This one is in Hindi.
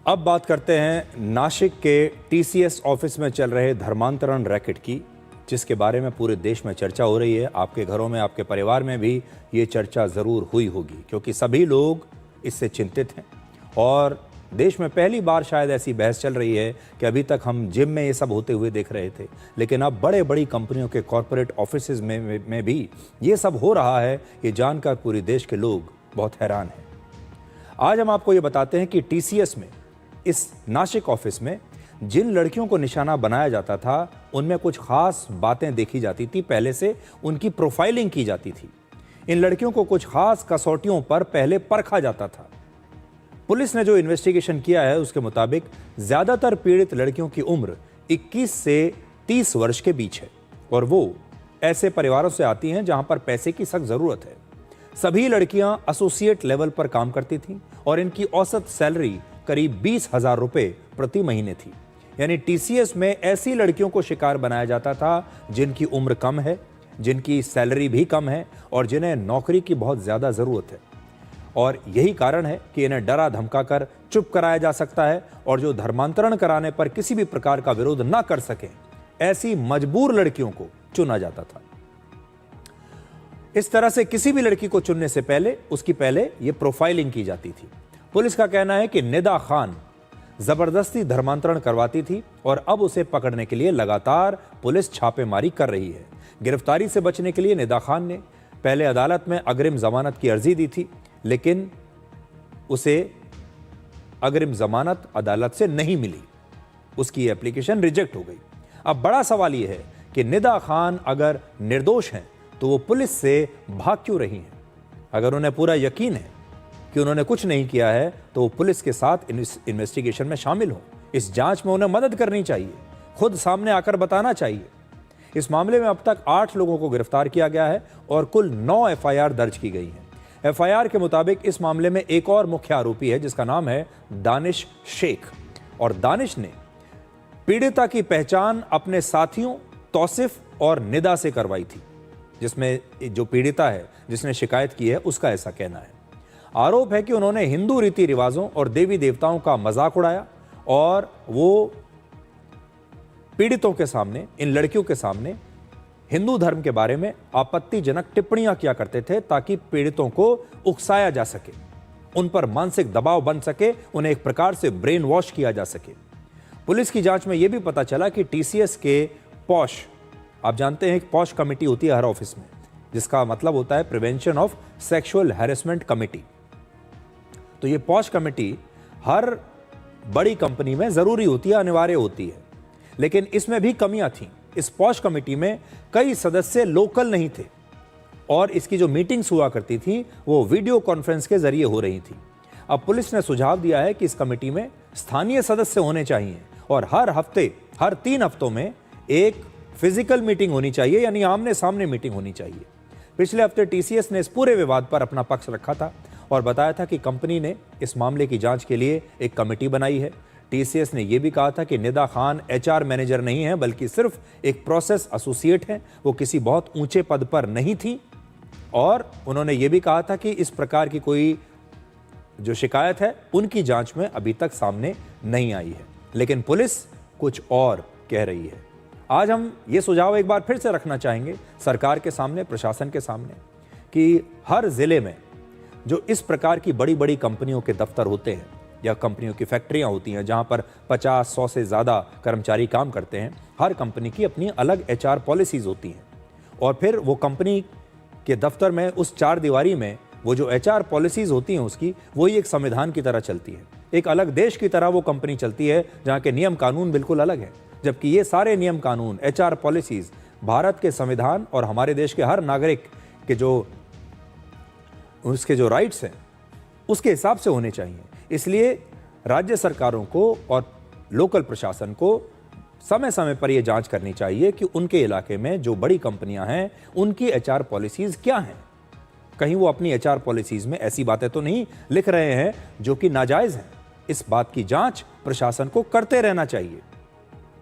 अब बात करते हैं नासिक के टीसीएस ऑफिस में चल रहे धर्मांतरण रैकेट की, जिसके बारे में पूरे देश में चर्चा हो रही है। आपके घरों में, आपके परिवार में भी ये चर्चा ज़रूर हुई होगी, क्योंकि सभी लोग इससे चिंतित हैं। और देश में पहली बार शायद ऐसी बहस चल रही है कि अभी तक हम जिम में ये सब होते हुए देख रहे थे, लेकिन अब बड़ी कंपनियों के कॉरपोरेट ऑफिसेज में भी ये सब हो रहा है। ये जानकर पूरे देश के लोग बहुत हैरान हैं। आज हम आपको ये बताते हैं कि टीसीएस में, इस नासिक ऑफिस में जिन लड़कियों को निशाना बनाया जाता था, उनमें कुछ खास बातें देखी जाती थी। पहले से उनकी प्रोफाइलिंग की जाती थी। इन लड़कियों को कुछ खास कसौटियों पर पहले परखा जाता था। पुलिस ने जो इन्वेस्टिगेशन किया है, उसके मुताबिक ज्यादातर पीड़ित लड़कियों की उम्र 21 से 30 वर्ष के बीच है, और वो ऐसे परिवारों से आती हैं जहां पर पैसे की सख्त जरूरत है। सभी लड़कियां एसोसिएट लेवल पर काम करती थीं और इनकी औसत सैलरी करीब 20,000 रुपए प्रति महीने थी। यानी टीसीएस में ऐसी लड़कियों को शिकार बनाया जाता था जिनकी उम्र कम है, जिनकी सैलरी भी कम है और जिन्हें नौकरी की बहुत ज्यादा जरूरत है। और यही कारण है कि इन्हें डरा धमकाकर चुप कराया जा सकता है, और जो धर्मांतरण कराने पर किसी भी प्रकार का विरोध ना कर सके, ऐसी मजबूर लड़कियों को चुना जाता था। इस तरह से किसी भी लड़की को चुनने से पहले उसकी ये प्रोफाइलिंग की जाती थी। पुलिस का कहना है कि निदा खान जबरदस्ती धर्मांतरण करवाती थी और अब उसे पकड़ने के लिए लगातार पुलिस छापेमारी कर रही है। गिरफ्तारी से बचने के लिए निदा खान ने पहले अदालत में अग्रिम जमानत की अर्जी दी थी, लेकिन उसे अग्रिम जमानत अदालत से नहीं मिली। उसकी एप्लीकेशन रिजेक्ट हो गई। अब बड़ा सवाल यह है कि निदा खान अगर निर्दोष हैं तो वो पुलिस से भाग क्यों रही हैं? अगर उन्हें पूरा यकीन है कि उन्होंने कुछ नहीं किया है, तो वो पुलिस के साथ इन्वेस्टिगेशन में शामिल हो। इस जांच में उन्हें मदद करनी चाहिए, खुद सामने आकर बताना चाहिए। इस मामले में अब तक 8 लोगों को गिरफ्तार किया गया है और कुल 9 एफआईआर दर्ज की गई हैं। एफआईआर के मुताबिक इस मामले में एक और मुख्य आरोपी है, जिसका नाम है दानिश शेख। और दानिश ने पीड़िता की पहचान अपने साथियों तौसिफ और निदा से करवाई थी, जिसमें जो पीड़िता है, जिसने शिकायत की है, उसका ऐसा कहना है। आरोप है कि उन्होंने हिंदू रीति रिवाजों और देवी देवताओं का मजाक उड़ाया और वो पीड़ितों के सामने, इन लड़कियों के सामने हिंदू धर्म के बारे में आपत्तिजनक टिप्पणियां किया करते थे, ताकि पीड़ितों को उकसाया जा सके, उन पर मानसिक दबाव बन सके, उन्हें एक प्रकार से ब्रेन वॉश किया जा सके। पुलिस की जांच में यह भी पता चला कि टीसीएस के पॉश, आप जानते हैं एक पॉश कमेटी होती है हर ऑफिस में, जिसका मतलब होता है prevention of sexual harassment committee. तो ये पॉश कमेटी हर बड़ी कंपनी में जरूरी होती है, अनिवार्य होती है, लेकिन इसमें भी कमियां थीं। इस पॉश कमेटी में कई सदस्य लोकल नहीं थे और इसकी जो मीटिंग्स हुआ करती थी वो वीडियो कॉन्फ्रेंस के जरिए हो रही थी। अब पुलिस ने सुझाव दिया है कि इस कमेटी में स्थानीय सदस्य होने चाहिए और हर 3 हफ्तों में एक फिजिकल मीटिंग होनी चाहिए, यानी आमने सामने मीटिंग होनी चाहिए। पिछले हफ्ते टीसीएस ने इस पूरे विवाद पर अपना पक्ष रखा था और बताया था कि कंपनी ने इस मामले की जांच के लिए एक कमेटी बनाई है। टीसीएस ने यह भी कहा था कि निदा खान एचआर मैनेजर नहीं है, बल्कि सिर्फ एक प्रोसेस एसोसिएट है, वो किसी बहुत ऊंचे पद पर नहीं थी। और उन्होंने यह भी कहा था कि इस प्रकार की कोई जो शिकायत है उनकी जांच में अभी तक सामने नहीं आई है, लेकिन पुलिस कुछ और कह रही है। आज हम ये सुझाव एक बार फिर से रखना चाहेंगे सरकार के सामने, प्रशासन के सामने, कि हर जिले में जो इस प्रकार की बड़ी कंपनियों के दफ्तर होते हैं या कंपनियों की फैक्ट्रियां होती हैं, जहां पर 50-100 से ज़्यादा कर्मचारी काम करते हैं, हर कंपनी की अपनी अलग एचआर पॉलिसीज़ होती हैं। और फिर वो कंपनी के दफ्तर में, उस 4 दीवारी में, वो जो एचआर पॉलिसीज़ होती हैं उसकी, वही एक संविधान की तरह चलती है। एक अलग देश की तरह वो कंपनी चलती है, जहाँ के नियम कानून बिल्कुल अलग है। जबकि ये सारे नियम कानून, एचआर पॉलिसीज़ भारत के संविधान और हमारे देश के हर नागरिक के उसके जो राइट्स हैं उसके हिसाब से होने चाहिए। इसलिए राज्य सरकारों को और लोकल प्रशासन को समय समय पर यह जांच करनी चाहिए कि उनके इलाके में जो बड़ी कंपनियां हैं उनकी एचआर पॉलिसीज क्या हैं। कहीं वो अपनी एचआर पॉलिसीज में ऐसी बातें तो नहीं लिख रहे हैं जो कि नाजायज हैं। इस बात की जांच प्रशासन को करते रहना चाहिए।